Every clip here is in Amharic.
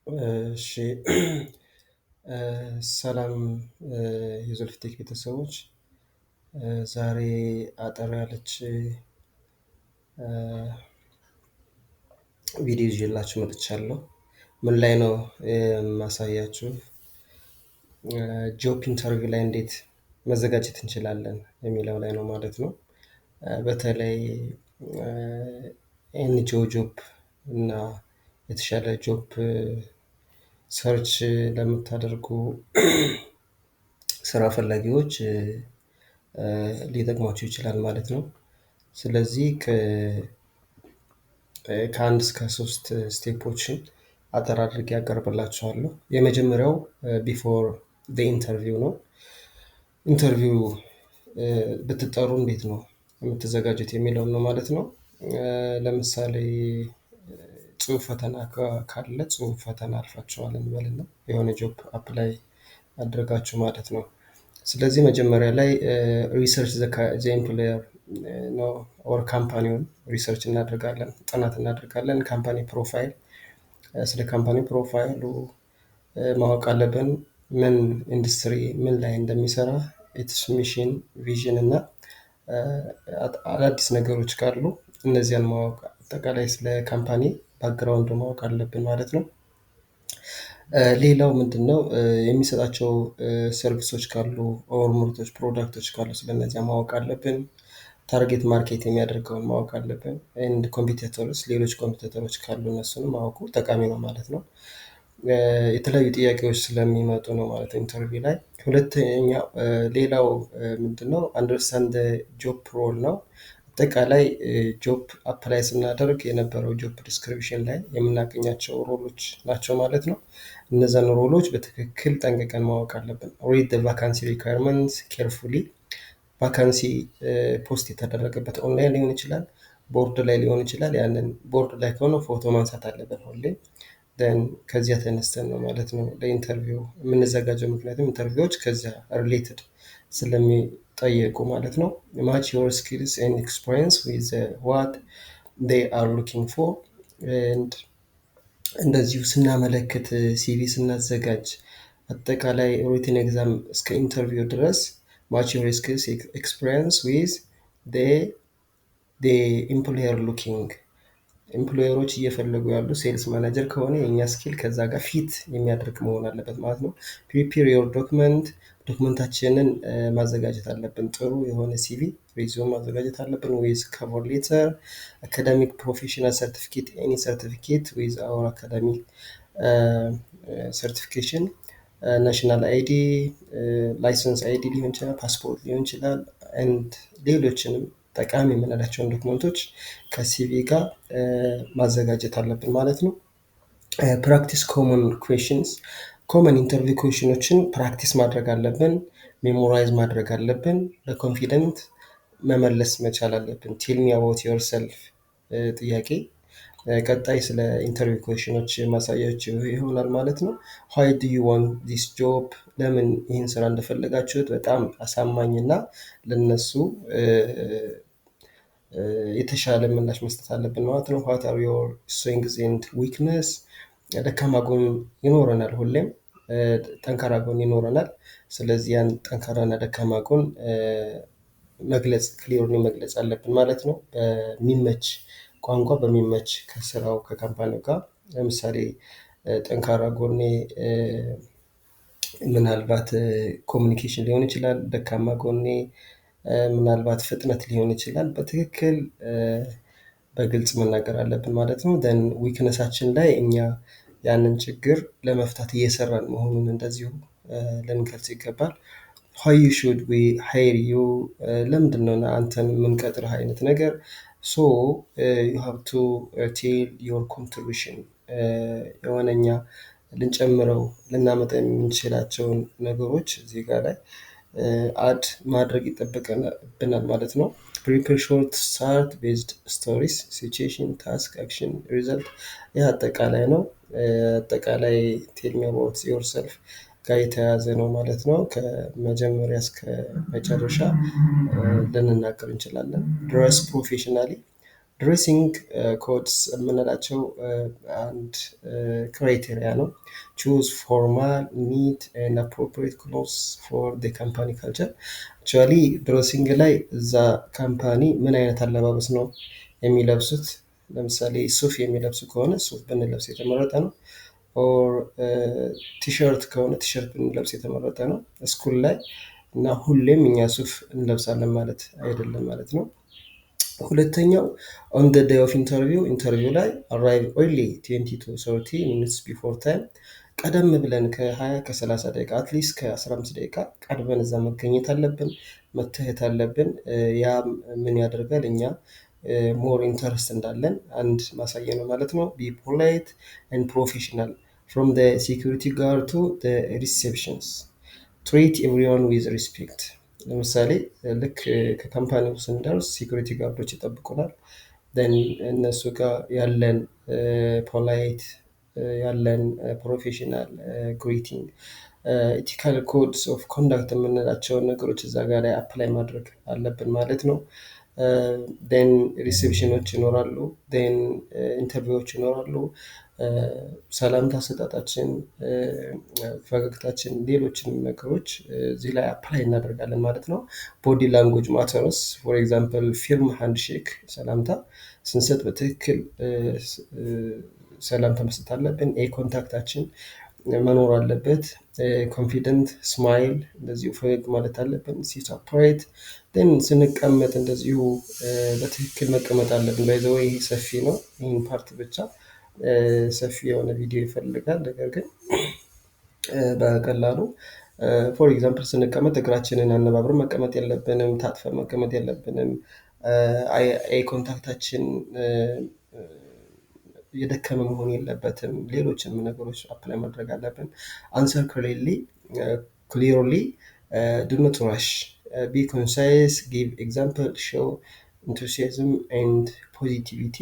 እሺ ሰላም የዞልፊቴክ ቤተሰቦች ዛሬ አጠር ያለች ቪዲዮ ይዤላችሁ መጥቻለሁ። ምን ላይ ነው የማሳያችሁ? ጆብ ኢንተርቪው ላይ እንዴት መዘጋጀት እንችላለን የሚለው ላይ ነው ማለት ነው። በተለይ ኤንጂኦ ጆብ እና የተሻለ ጆብ ሰርች ለምታደርጉ ስራ ፈላጊዎች ሊጠቅማችሁ ይችላል ማለት ነው። ስለዚህ ከአንድ እስከ ሶስት ስቴፖችን አጠር አድርጌ ያቀርብላችኋለሁ። የመጀመሪያው ቢፎር ኢንተርቪው ነው። ኢንተርቪው ብትጠሩ እንዴት ነው የምትዘጋጁት የሚለውን ነው ማለት ነው። ለምሳሌ ጽሁፍ ፈተና ካለ ጽሁፍ ፈተና አልፋችኋል እንበልና የሆነ ጆብ አፕላይ አድርጋችሁ ማለት ነው። ስለዚህ መጀመሪያ ላይ ሪሰርች ዘ ኤምፕሎየር ነው ኦር ካምፓኒውን ሪሰርች እናደርጋለን፣ ጥናት እናደርጋለን። ካምፓኒ ፕሮፋይል ስለ ካምፓኒ ፕሮፋይሉ ማወቅ አለብን። ምን ኢንዱስትሪ ምን ላይ እንደሚሰራ፣ ኢትስ ሚሽን፣ ቪዥን እና አዳዲስ ነገሮች ካሉ እነዚያን ማወቅ፣ አጠቃላይ ስለ ካምፓኒ ባክግራውንድ ማወቅ አለብን ማለት ነው። ሌላው ምንድነው የሚሰጣቸው ሰርቪሶች ካሉ ኦር ምርቶች ፕሮዳክቶች ካሉ ስለነዚያ ማወቅ አለብን። ታርጌት ማርኬት የሚያደርገውን ማወቅ አለብን። ኤንድ ኮምፒቲተርስ ሌሎች ኮምፒቲተሮች ካሉ እነሱንም ማወቁ ጠቃሚ ነው ማለት ነው። የተለያዩ ጥያቄዎች ስለሚመጡ ነው ማለት ነው ኢንተርቪው ላይ። ሁለተኛው ሌላው ምንድነው አንደርስታንድ ጆብ ሮል ነው። አጠቃላይ ጆብ አፕላይ ስናደርግ የነበረው ጆብ ዲስክሪፕሽን ላይ የምናገኛቸው ሮሎች ናቸው ማለት ነው። እነዛን ሮሎች በትክክል ጠንቅቀን ማወቅ አለብን። ሪድ ቫካንሲ ሪኳየርመንት ኬርፉሊ። ቫካንሲ ፖስት የተደረገበት ኦንላይን ሊሆን ይችላል፣ ቦርድ ላይ ሊሆን ይችላል። ያንን ቦርድ ላይ ከሆነ ፎቶ ማንሳት አለብን ሁሌ። ደን ከዚያ ተነስተን ነው ማለት ነው ለኢንተርቪው የምንዘጋጀው። ምክንያቱም ኢንተርቪዎች ከዚያ ሪሌትድ ስለሚጠየቁ ማለት ነው። ማች ዮር ስኪልስ ኤንድ ኤክስፒሪየንስ ዊዝ ዋት ዴይ አር ሉኪንግ ፎር። እንደዚሁ ስናመለክት ሲቪ ስናዘጋጅ አጠቃላይ ሪትን ኤግዛም እስከ ኢንተርቪው ድረስ ማች ዮር ስኪልስ ኤክስፒሪየንስ ዊዝ ኢምፕሎየር ሉኪንግ። ኢምፕሎየሮች እየፈለጉ ያሉ ሴልስ ማናጀር ከሆነ የእኛ ስኪል ከዛ ጋር ፊት የሚያደርግ መሆን አለበት ማለት ነው። ፕሪፔር ዮር ዶክመንት። ዶክመንታችንን ማዘጋጀት አለብን። ጥሩ የሆነ ሲቪ ሪዚዩም ማዘጋጀት አለብን ዊዝ ከቨር ሌተር፣ አካዳሚክ ፕሮፌሽናል ሰርቲፊኬት፣ ኤኒ ሰርቲፊኬት ዊዝ አወር አካዳሚክ ሰርቲፊኬሽን፣ ናሽናል አይዲ፣ ላይሰንስ አይዲ ሊሆን ይችላል፣ ፓስፖርት ሊሆን ይችላል። ኤንድ ሌሎችንም ጠቃሚ የምንላቸውን ዶክመንቶች ከሲቪ ጋር ማዘጋጀት አለብን ማለት ነው። ፕራክቲስ ኮመን ኩዌሽንስ። ኮመን ኢንተርቪው ኩዌሽኖችን ፕራክቲስ ማድረግ አለብን፣ ሜሞራይዝ ማድረግ አለብን፣ በኮንፊደንት መመለስ መቻል አለብን። ቴል ሚ አባውት ዮርሰልፍ ጥያቄ ቀጣይ ስለ ኢንተርቪው ኩዌሽኖች ማሳያዎች ይሆናል ማለት ነው። ዋይ ዱ ዩ ዋንት ዲስ ጆብ። ለምን ይህን ስራ እንደፈለጋችሁት በጣም አሳማኝ እና ለነሱ የተሻለ ምላሽ መስጠት አለብን ማለት ነው። ዋት አር ዮር ስትሬንግዝ ኤንድ ዊክነስ። ደካማ ጎን ይኖረናል፣ ሁሌም ጠንካራ ጎን ይኖረናል። ስለዚህ ያን ጠንካራና ደካማ ጎን መግለጽ ክሊርሊ መግለጽ አለብን ማለት ነው። በሚመች ቋንቋ በሚመች ከስራው ከካምፓኒው ጋር። ለምሳሌ ጠንካራ ጎኔ ምናልባት ኮሚኒኬሽን ሊሆን ይችላል። ደካማ ጎኔ ምናልባት ፍጥነት ሊሆን ይችላል። በትክክል በግልጽ መናገር አለብን ማለት ነው። ደን ዊክነሳችን ላይ እኛ ያንን ችግር ለመፍታት እየሰራን መሆኑን እንደዚሁ ልንገልጽ ይገባል። ዋይ ሹድ ዊ ሃይር ዩ። ለምንድነው አንተን የምንቀጥርህ አይነት ነገር። ሶ ዩ ሃቭ ቱ ቴል ዮር ኮንትሪቢሽን። የሆነ እኛ ልንጨምረው ልናመጣ የምንችላቸውን ነገሮች እዚህ ጋር ላይ አድ ማድረግ ይጠበቅብናል ማለት ነው። ፕሪፔር ሾርት ስታርት ቤዝድ ስቶሪስ ሲቹዌሽን ታስክ አክሽን ሪዘልት። ይህ አጠቃላይ ነው። አጠቃላይ ቴል ሚ አባውት ዮርሰልፍ ጋር የተያያዘ ነው ማለት ነው። ከመጀመሪያ እስከ መጨረሻ ልንናገር እንችላለን። ድረስ ፕሮፌሽናሊ። ድሬሲንግ ኮድስ የምንላቸው አንድ ክራይቴሪያ ነው። ቹዝ ፎርማል ኒት ኤንድ አፕሮፕሪየት ክሎዝ ፎር ዘ ካምፓኒ ካልቸር። አክቹዋሊ ድሬሲንግ ላይ እዛ ካምፓኒ ምን አይነት አለባበስ ነው የሚለብሱት። ለምሳሌ ሱፍ የሚለብሱ ከሆነ ሱፍ ብንለብስ የተመረጠ ነው። ኦር ቲሸርት ከሆነ ቲሸርት ብንለብስ የተመረጠ ነው ስኩል ላይ እና ሁሌም እኛ ሱፍ እንለብሳለን ማለት አይደለም ማለት ነው። ሁለተኛው ኦን ደ ዴይ ኦፍ ኢንተርቪው ላይ አራይቭ ኤርሊ 20 to 30 ሚኒትስ ቢፎር ታይም። ቀደም ብለን ከ20 ከ30 ደቂቃ አትሊስት ከ15 ደቂቃ ቀድመን እዛ መገኘት አለብን፣ መታየት አለብን። ያ ምን ያደርጋል እኛ ሞር ኢንተረስት እንዳለን አንድ ማሳያ ነው ማለት ነው። ቢ ፖላይት ኤንድ ፕሮፌሽናል ፍሮም ዘ ሴኩሪቲ ጋርድ ቱ ዘ ሪሴፕሽንስ ትሪት ኤቭሪዋን ዊዝ ሪስፔክት። ለምሳሌ ልክ ከካምፓኒው ስንደርስ ሴኩሪቲ ጋርዶች ይጠብቁናል። ደን እነሱ ጋር ያለን ፖላይት ያለን ፕሮፌሽናል ግሪቲንግ ኢቲካል ኮድስ ኦፍ ኮንዳክት የምንላቸውን ነገሮች እዛ ጋር ላይ አፕላይ ማድረግ አለብን ማለት ነው። ን ሪሴፕሽኖች ይኖራሉ፣ ን ኢንተርቪዎች ይኖራሉ። ሰላምታ አሰጣጣችን፣ ፈገግታችን፣ ሌሎችንም ነገሮች እዚህ ላይ አፕላይ እናደርጋለን ማለት ነው። ቦዲ ላንጉጅ ማተርስ ፎር ኤግዛምፕል ፊርም ሃንድሼክ ሰላምታ ስንሰጥ በትክክል ሰላምታ መስጠት አለብን። ኮንታክታችን መኖር አለበት። ኮንፊደንት ስማይል እንደዚሁ ፈገግ ማለት አለብን። ሲት አፕራይት ን ስንቀመጥ እንደዚሁ በትክክል መቀመጥ አለብን። ባይ ዘ ወይ ይሄ ሰፊ ነው። ይህን ፓርት ብቻ ሰፊ የሆነ ቪዲዮ ይፈልጋል። ነገር ግን በቀላሉ ፎር ኤግዛምፕል ስንቀመጥ እግራችንን አነባብረን መቀመጥ የለብንም፣ ታጥፈን መቀመጥ የለብንም። አይ ኮንታክታችን የደከመ መሆን የለበትም። ሌሎችንም ነገሮች አፕላይ ማድረግ አለብን። አንሰር ክሊርሊ ዱ ኖት ራሽ ቢ ኮንሳይስ ጊቭ ኤግዛምፕል ሾው ኢንቱሲያዝም ኤንድ ፖዚቲቪቲ።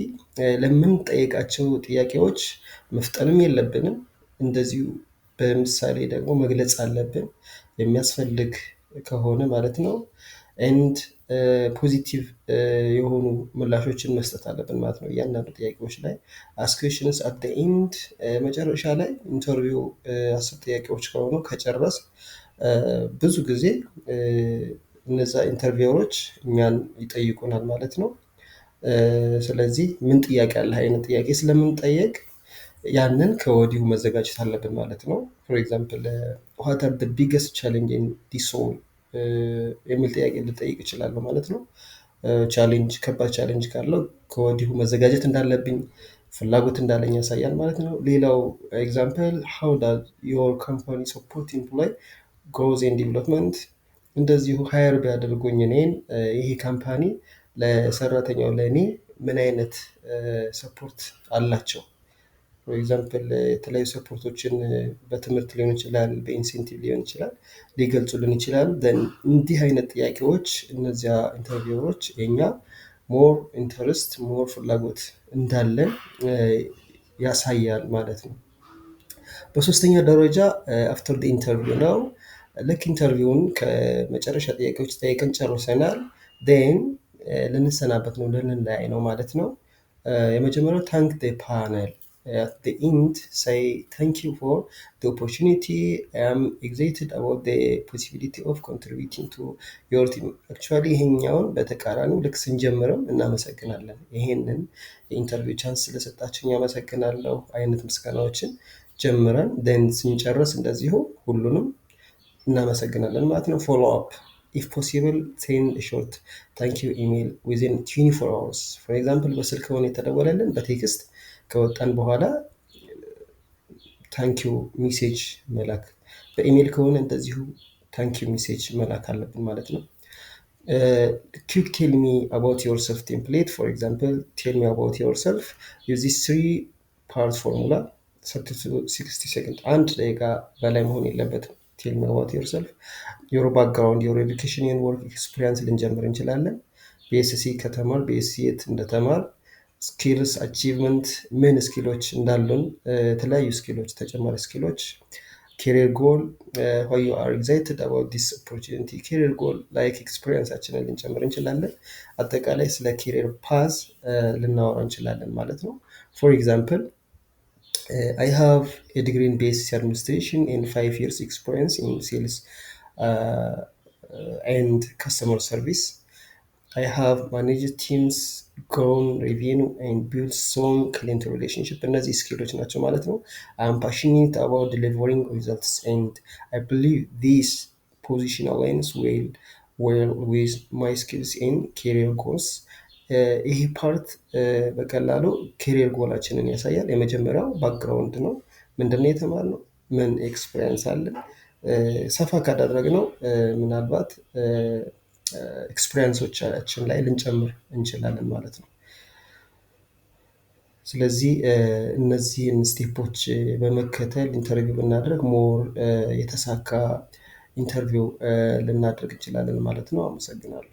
ለምንጠይቃቸው ጥያቄዎች መፍጠንም የለብንም፣ እንደዚሁ በምሳሌ ደግሞ መግለጽ አለብን የሚያስፈልግ ከሆነ ማለት ነው። ኤንድ ፖዚቲቭ የሆኑ ምላሾችን መስጠት አለብን ማለት ነው እያንዳንዱ ጥያቄዎች ላይ። አስክ ኩዌሽንስ አት ዘ ኤንድ መጨረሻ ላይ ኢንተርቪው 10 ጥያቄዎች ከሆኑ ከጨረስ ብዙ ጊዜ እነዛ ኢንተርቪወሮች እኛን ይጠይቁናል ማለት ነው። ስለዚህ ምን ጥያቄ አለ አይነት ጥያቄ ስለምንጠየቅ ያንን ከወዲሁ መዘጋጀት አለብን ማለት ነው። ፎር ኤግዛምፕል ዋት አር ዘ ቢገስት ቻሌንጅ ኢን ዲስ ሮል የሚል ጥያቄ ልጠይቅ እችላለሁ ማለት ነው። ቻሌንጅ ከባድ ቻሌንጅ ካለው ከወዲሁ መዘጋጀት እንዳለብኝ ፍላጎት እንዳለኝ ያሳያል ማለት ነው። ሌላው ኤግዛምፕል ሃው ዳዝ ዮር ካምፓኒ ሰፖርት ኤምፕሎይ ግሮዝ ኤንድ ዲቨሎፕመንት። እንደዚሁ ሃየር ቢያደርጉኝ እኔን ይሄ ካምፓኒ ለሰራተኛው ለእኔ ምን አይነት ሰፖርት አላቸው። ፎር ኤግዛምፕል የተለያዩ ሰፖርቶችን በትምህርት ሊሆን ይችላል፣ በኢንሴንቲቭ ሊሆን ይችላል፣ ሊገልጹልን ይችላሉ። እንዲህ አይነት ጥያቄዎች እነዚያ ኢንተርቪወሮች የኛ ሞር ኢንተረስት ሞር ፍላጎት እንዳለን ያሳያል ማለት ነው። በሶስተኛ ደረጃ አፍተር ዲ ኢንተርቪው ነው። ልክ ኢንተርቪውን ከመጨረሻ ጥያቄዎች ጠይቀን ጨርሰናል፣ ን ልንሰናበት ነው ልንለያይ ነው ማለት ነው። የመጀመሪያው ታንክ ደ ፓነል at the end say thank you for the opportunity. I am excited about the possibility of contributing to your team. actually ይሄኛውን በተቃራኒው ልክ ስንጀምርም እናመሰግናለን። ይሄንን የኢንተርቪው ቻንስ ስለሰጣችሁኝ አመሰግናለሁ አይነት ምስጋናዎችን ጀምረን ደን ስንጨርስ እንደዚሁ ሁሉንም እናመሰግናለን ማለት ነው። ፎሎ አፕ if possible send a short thank you email within 24 hours. for example በስልክ ሆነ የተደወለልን በቴክስት ከወጣን በኋላ ታንኪዩ ሜሴጅ መላክ፣ በኢሜል ከሆነ እንደዚሁ ታንኪዩ ሜሴጅ መላክ አለብን ማለት ነው። quick tell me about yourself template for example tell me about yourself use this 3-part formula 30-60 seconds። አንድ ደቂቃ በላይ መሆን የለበትም። tell me about yourself your background your education and work experience ልንጀምር እንችላለን። ቢኤስሲ ከተማር ቢኤስሲ የት እንደተማር፣ ስኪልስ አቺቭመንት ምን ስኪሎች እንዳሉን፣ የተለያዩ ስኪሎች ተጨማሪ ስኪሎች፣ career goal, why you are excited about this opportunity. career goal ላይክ ኤክስፒሪየንሳችንን ልንጨምር እንችላለን። አጠቃላይ ስለ career path ልናወራ እንችላለን ማለት ነው። for example, I have a degree in basic administration and 5 years experience in sales and customer service. I have managed teams, grown revenue and built strong client relationship. እነዚህ ስኪሎች ናቸው ማለት ነው። I am passionate about delivering results and I believe this position aligns well with my skills and career goals. ይሄ ፓርት በቀላሉ ኬሪየር ጎላችንን ያሳያል። የመጀመሪያው ባክግራውንድ ነው። ምንድነው የተማርነው? ምን ኤክስፒሪየንስ አለን? ሰፋ ካደረግነው ምናልባት ኤክስፒሪየንሶቻችን ላይ ልንጨምር እንችላለን ማለት ነው። ስለዚህ እነዚህን ስቴፖች በመከተል ኢንተርቪው ብናደርግ ሞር የተሳካ ኢንተርቪው ልናደርግ እንችላለን ማለት ነው። አመሰግናለሁ።